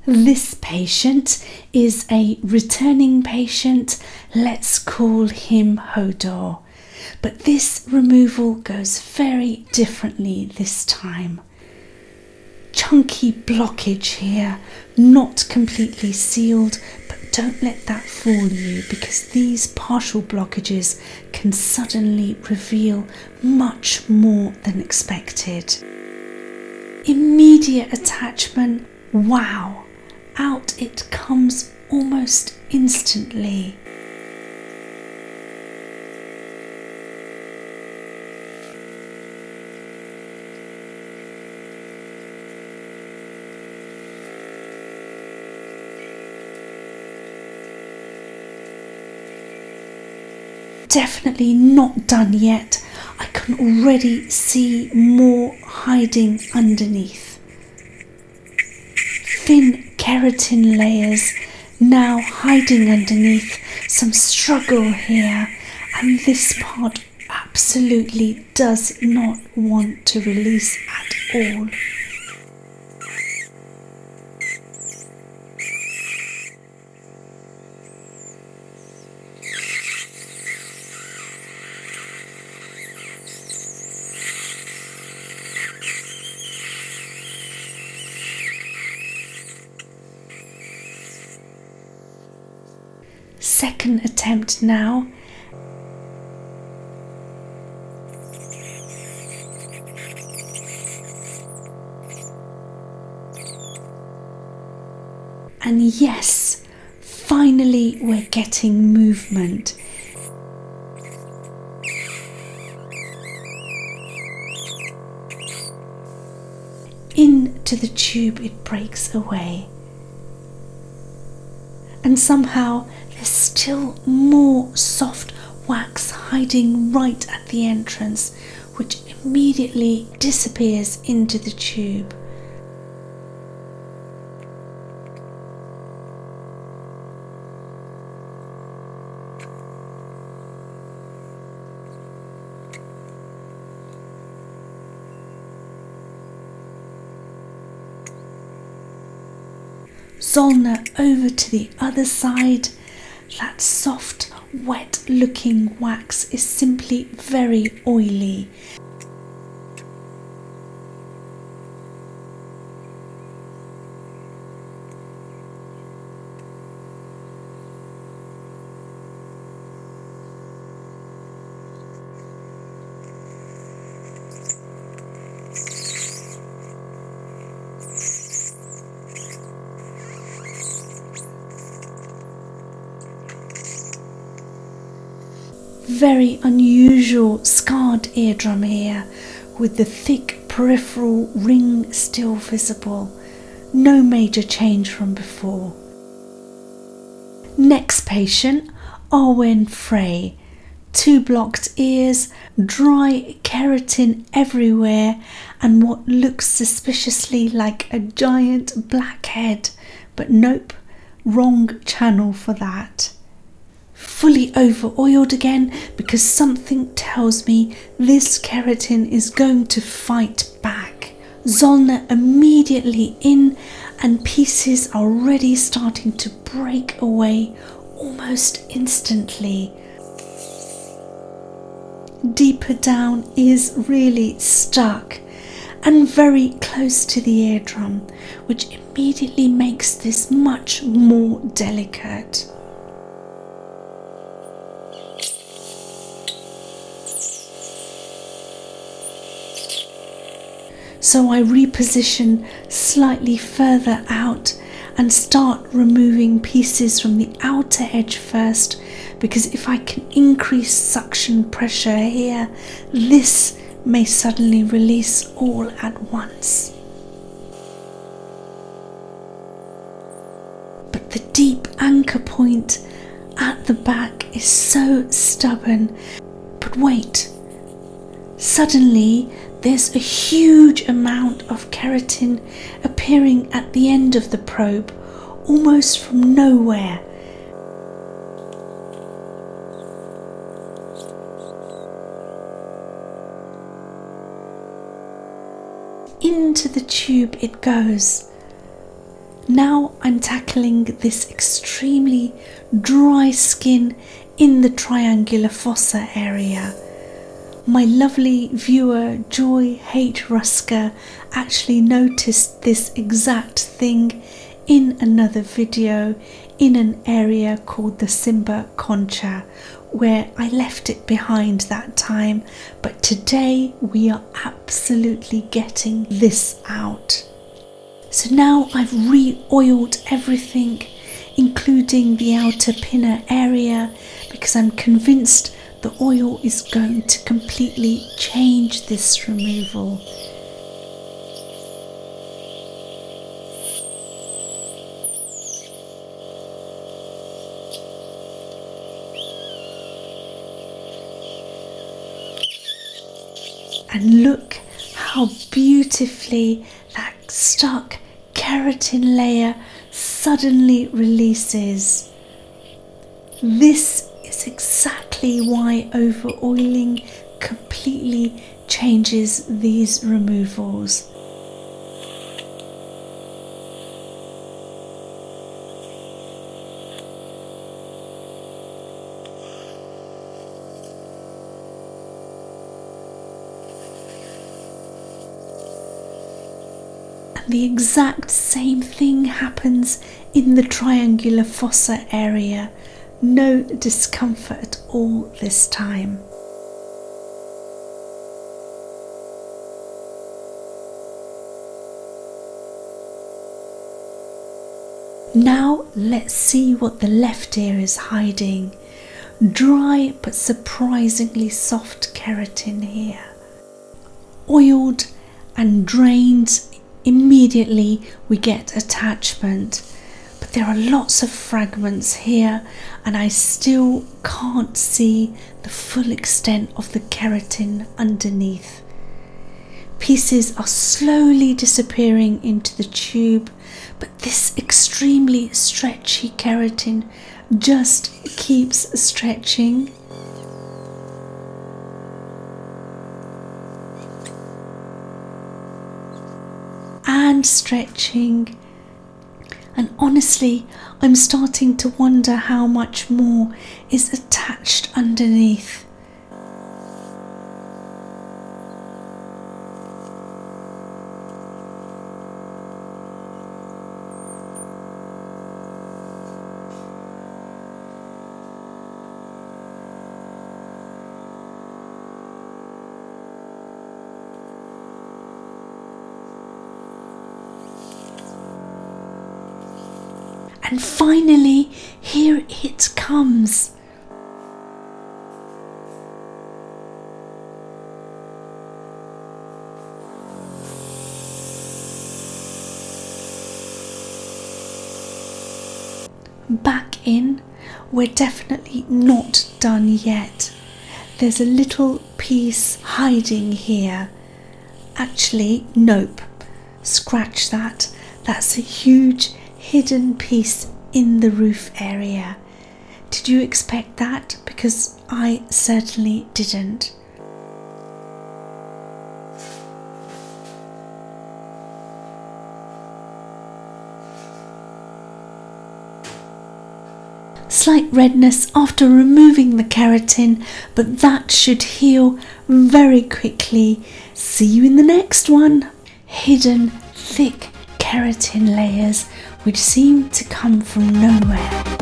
This patient is a returning patient. Let's call him Hodor. But this removal goes very differently this time. Chunky blockage here, not completely sealed, but don't let that fool you, because these partial blockages can suddenly reveal much more than expected. Immediate attachment, wow! Out it comes almost instantly. Definitely not done yet. I can already see more hiding underneath. Thin keratin layers now hiding underneath, some struggle here, and this part absolutely does not want to release at all. Second attempt now. And yes, finally we're getting movement. Into the tube it breaks away. And somehow there's still more soft wax hiding right at the entrance, which immediately disappears into the tube. Zollner over to the other side. That soft, wet looking wax is simply very oily. Very unusual scarred eardrum here, with the thick peripheral ring still visible. No major change from before. Next patient, Arwyn Frey. 2 blocked ears, dry keratin everywhere, and what looks suspiciously like a giant black head. But nope, wrong channel for that. Fully over-oiled again, because something tells me this keratin is going to fight back. Zollner immediately in, and pieces are already starting to break away almost instantly. Deeper down is really stuck and very close to the eardrum, which immediately makes this much more delicate. So I reposition slightly further out and start removing pieces from the outer edge first, because if I can increase suction pressure here, this may suddenly release all at once. But the deep anchor point at the back is so stubborn. But wait, suddenly there's a huge amount of keratin appearing at the end of the probe, almost from nowhere. Into the tube it goes. Now I'm tackling this extremely dry skin in the triangular fossa area. My lovely viewer Joy Hate Rusker actually noticed this exact thing in another video in an area called the Simba Concha, where I left it behind that time, but today we are absolutely getting this out. So now I've re-oiled everything, including the outer pinner area, because I'm convinced the oil is going to completely change this removal. And look how beautifully that stuck keratin layer suddenly releases. This is exactly why over-oiling completely changes these removals. The exact same thing happens in the triangular fossa area. No discomfort at all this time. Now let's see what the left ear is hiding. Dry but surprisingly soft keratin here. Oiled and drained. Immediately we get attachment, but there are lots of fragments here and I still can't see the full extent of the keratin underneath. Pieces are slowly disappearing into the tube, but this extremely stretchy keratin just keeps stretching. And stretching, and honestly I'm starting to wonder how much more is attached underneath. And finally, here it comes. Back in, we're definitely not done yet. There's a little piece hiding here. Actually, nope. Scratch that. That's a huge hidden piece in the roof area. Did you expect that? Because I certainly didn't. Slight redness after removing the keratin, but that should heal very quickly. See you in the next one. Hidden thick keratin layers which seem to come from nowhere.